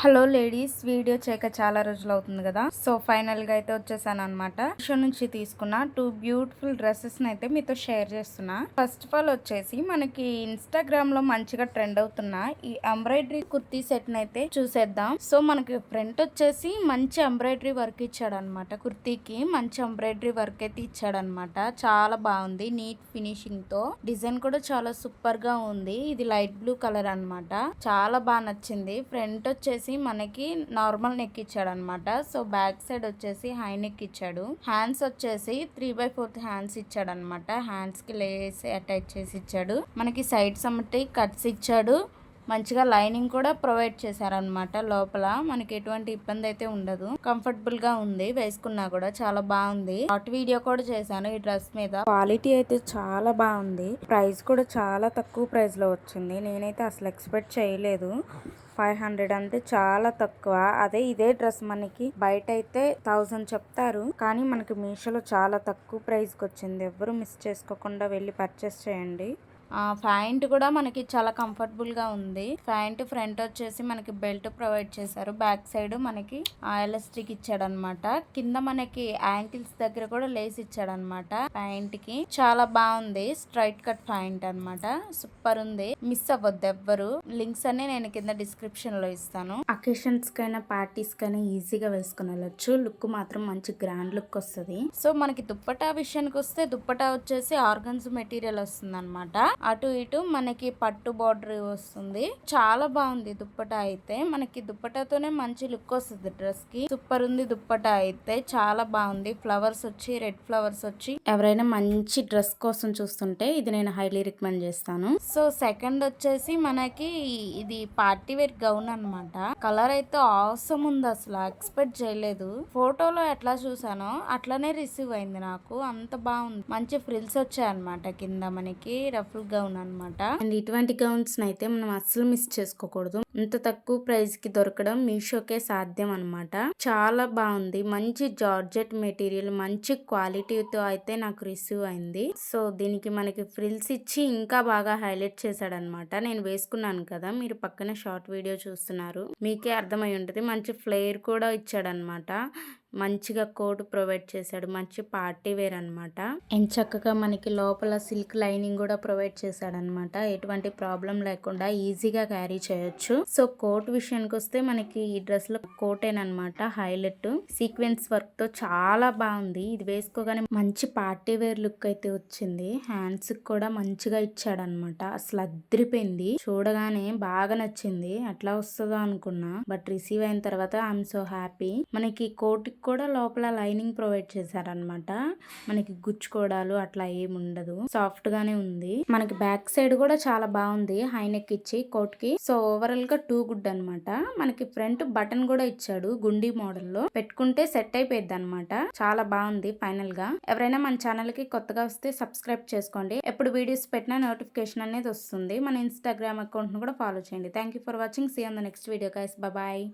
Hello ladies, video చేయక చాలా రోజులు అవుతుంది కదా. సో ఫైనల్ గా అయితే వచ్చేసాను అనమాట. మీషో నుంచి తీసుకున్న 2 బ్యూటిఫుల్ డ్రెస్సెస్ అయితే మీతో షేర్ చేస్తున్నా. ఫస్ట్ ఆఫ్ ఆల్ వచ్చేసి మనకి ఇన్స్టాగ్రామ్ లో మంచిగా ట్రెండ్ అవుతున్న ఈ ఎంబ్రాయిడరీ కుర్తీ సెట్ అయితే చూసేద్దాం. సో మనకి ఫ్రంట్ వచ్చేసి మంచి ఎంబ్రాయిడరీ వర్క్ ఇచ్చాడు అనమాట. కుర్తీకి మంచి ఎంబ్రాయిడరీ వర్క్ అయితే ఇచ్చాడు అనమాట. చాలా బాగుంది, నీట్ ఫినిషింగ్ తో. డిజైన్ కూడా చాలా సూపర్ గా ఉంది. ఇది లైట్ బ్లూ కలర్ అనమాట. చాలా బాగా నచ్చింది. ఫ్రంట్ వచ్చేసి మనకి నార్మల్ నెక్ ఇచ్చాడు అనమాట. సో బ్యాక్ సైడ్ వచ్చేసి హై నెక్ ఇచ్చాడు. హ్యాండ్స్ వచ్చేసి 3/4 హ్యాండ్స్ ఇచ్చాడు అనమాట. హ్యాండ్స్ కి లేస్ అటాచ్ చేసి ఇచ్చాడు. మనకి సైడ్స్ అమ్మటి కట్స్ ఇచ్చాడు. మంచిగా లైనింగ్ కూడా ప్రొవైడ్ చేశారనమాట. లోపల మనకి ఎటువంటి ఇబ్బంది అయితే ఉండదు. కంఫర్టబుల్ గా ఉంది, వేసుకున్నా కూడా చాలా బాగుంది. షార్ట్ వీడియో కూడా చేశాను ఈ డ్రెస్ మీద. క్వాలిటీ అయితే చాలా బాగుంది. ప్రైస్ కూడా చాలా తక్కువ ప్రైస్ లో వచ్చింది. నేనైతే అసలు ఎక్స్పెక్ట్ చేయలేదు. 500 అంటే చాలా తక్కువ. అదే ఇదే డ్రెస్ మనకి బయట అయితే 1000 చెప్తారు, కానీ మనకి మీషోలో చాలా తక్కువ ప్రైస్ కి వచ్చింది. ఎవరు మిస్ చేసుకోకుండా వెళ్ళి పర్చేస్ చేయండి. ప్యాంట్ కూడా మనకి చాలా కంఫర్టబుల్ గా ఉంది. ప్యాంట్ ఫ్రంట్ వచ్చేసి మనకి బెల్ట్ ప్రొవైడ్ చేశారు. బ్యాక్ సైడ్ మనకి ఎలాస్టిక్ ఇచ్చాడు అనమాట. కింద మనకి యాంకిల్స్ దగ్గర కూడా లేస్ ఇచ్చాడు అనమాట. ప్యాంట్ కి చాలా బాగుంది. స్ట్రైట్ కట్ ప్యాంట్ అనమాట. సూపర్ ఉంది. మిస్ అవ్వద్దు ఎవ్వరు. లింక్స్ అన్ని నేను కింద డిస్క్రిప్షన్ లో ఇస్తాను. అకేషన్స్ కైనా పార్టీస్ కైనా ఈజీగా వేసుకుని వెళ్ళొచ్చు. లుక్ మాత్రం మంచి గ్రాండ్ లుక్ వస్తుంది. సో మనకి దుప్పటా విషయానికి వస్తే దుప్పటా వచ్చేసి ఆర్గన్స్ మెటీరియల్ వస్తుంది అనమాట. అటు ఇటు మనకి పట్టు బార్డర్ వస్తుంది. చాలా బాగుంది దుప్పటా అయితే. మనకి దుప్పటాతోనే మంచి లుక్ వస్తుంది డ్రెస్ కి. సూపర్ ఉంది దుప్పటా అయితే. చాలా బాగుంది. ఫ్లవర్స్ వచ్చి రెడ్ ఫ్లవర్స్ వచ్చి, ఎవరైనా మంచి డ్రెస్ కోసం చూస్తుంటే ఇది నేను హైలీ రికమెండ్ చేస్తాను. సో సెకండ్ వచ్చేసి మనకి ఇది పార్టీ వేర్ గౌన్ అనమాట. కలర్ అయితే ఆసమ్ ఉంది. అసలు ఎక్స్పెక్ట్ చేయలేదు. ఫోటోలో ఎట్లా చూసానో అట్లానే రిసీవ్ అయింది నాకు. అంత బాగుంది. మంచి ఫ్రిల్స్ వచ్చాయి అనమాట కింద మనకి. రఫుల్ గౌన్ అనమాట. అండ్ ఇటువంటి గౌన్స్ అయితే మనం అస్సలు మిస్ చేసుకోకూడదు. ఇంత తక్కువ ప్రైస్ కి దొరకడం మీషోకే సాధ్యం అనమాట. చాలా బాగుంది. మంచి జార్జెట్ మెటీరియల్, మంచి క్వాలిటీతో అయితే నాకు రిసీవ్ అయింది. సో దీనికి మనకి ఫ్రిల్స్ ఇచ్చి ఇంకా బాగా హైలైట్ చేశాడనమాట. నేను వేసుకున్నాను కదా, మీరు పక్కన షార్ట్ వీడియో చూస్తున్నారు, మీకే అర్థమై ఉంటుంది. మంచి ఫ్లేర్ కూడా ఇచ్చాడనమాట. మంచిగా కోట్ ప్రొవైడ్ చేశాడు. మంచి పార్టీ వేర్ అనమాట. అండ్ చక్కగా మనకి లోపల సిల్క్ లైనింగ్ కూడా ప్రొవైడ్ చేశాడనమాట. ఎటువంటి ప్రాబ్లం లేకుండా ఈజీగా క్యారీ చేయొచ్చు. సో కోట్ విషయానికి వస్తే మనకి ఈ డ్రెస్ లో కోటేనమాట హైలైట్. సీక్వెన్స్ వర్క్ తో చాలా బాగుంది. ఇది వేసుకోగానే మంచి పార్టీ వేర్ లుక్ అయితే వచ్చింది. హ్యాండ్స్ కూడా మంచిగా ఇచ్చాడనమాట. అసలు అద్రిపోయింది. చూడగానే బాగా నచ్చింది. అట్లా వస్తుందో అనుకున్నా, బట్ రిసీవ్ అయిన తర్వాత ఐఎమ్ సో హ్యాపీ. మనకి కోట్ కూడా లోపల లైనింగ్ ప్రొవైడ్ చేశారనమాట. మనకి గుచ్చుకోవడాలు అట్లా ఏమి ఉండదు. సాఫ్ట్ గానే ఉంది. మనకి బ్యాక్ సైడ్ కూడా చాలా బాగుంది. హై నెక్ ఇచ్చి కోట్ కి. సో ఓవరాల్ గా 2 గుడ్ అనమాట. మనకి ఫ్రంట్ బటన్ కూడా ఇచ్చాడు. గుండీ మోడల్ లో పెట్టుకుంటే సెట్ అయిపోయింది అనమాట. చాలా బాగుంది. ఫైనల్ గా ఎవరైనా మన ఛానల్ కి కొత్తగా వస్తే సబ్స్క్రైబ్ చేసుకోండి. ఎప్పుడు వీడియోస్ పెట్టినా నోటిఫికేషన్ అనేది వస్తుంది. మన ఇన్స్టాగ్రామ్ అకౌంట్ ను కూడా ఫాలో చేయండి. Thank you for watching. See on the next video guys. Bye.